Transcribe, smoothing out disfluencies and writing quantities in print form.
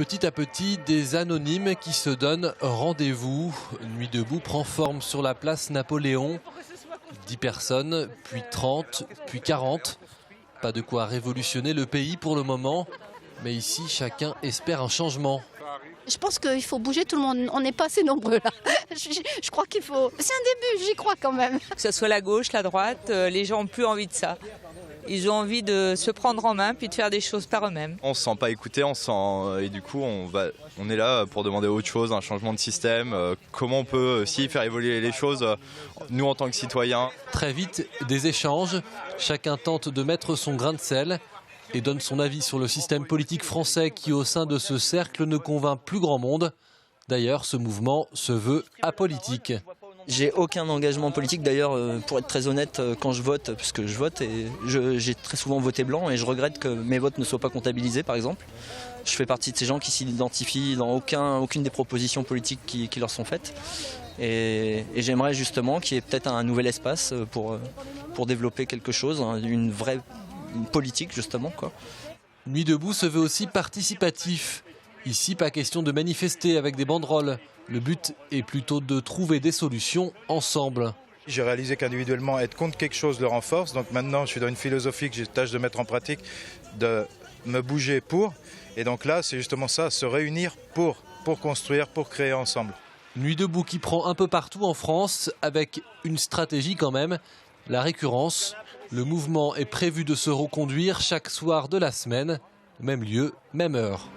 Petit à petit, des anonymes qui se donnent rendez-vous. Nuit debout prend forme sur la place Napoléon. 10 personnes, puis 30, puis 40. Pas de quoi révolutionner le pays pour le moment. Mais ici, chacun espère un changement. Je pense qu'il faut bouger tout le monde. On n'est pas assez nombreux là. Je crois qu'il faut... C'est un début, j'y crois quand même. Que ce soit la gauche, la droite, les gens n'ont plus envie de ça. Ils ont envie de se prendre en main puis de faire des choses par eux-mêmes. On se sent pas écouté, et du coup on est là pour demander autre chose, un changement de système. Comment on peut aussi faire évoluer les choses, nous en tant que citoyens. Très vite, des échanges. Chacun tente de mettre son grain de sel et donne son avis sur le système politique français qui, au sein de ce cercle, ne convainc plus grand monde. D'ailleurs, ce mouvement se veut apolitique. J'ai aucun engagement politique, d'ailleurs, pour être très honnête, quand je vote, puisque je vote, et j'ai très souvent voté blanc et je regrette que mes votes ne soient pas comptabilisés, par exemple. Je fais partie de ces gens qui s'identifient dans aucune des propositions politiques qui leur sont faites. Et j'aimerais justement qu'il y ait peut-être un nouvel espace pour développer quelque chose, une vraie politique, justement, quoi. Nuit debout se veut aussi participatif. Ici, pas question de manifester avec des banderoles. Le but est plutôt de trouver des solutions ensemble. J'ai réalisé qu'individuellement, être contre quelque chose le renforce. Donc maintenant, je suis dans une philosophie que j'ai tâche de mettre en pratique, de me bouger pour. Et donc là, c'est justement ça, se réunir pour construire, pour créer ensemble. Nuit debout qui prend un peu partout en France, avec une stratégie quand même, la récurrence. Le mouvement est prévu de se reconduire chaque soir de la semaine, même lieu, même heure.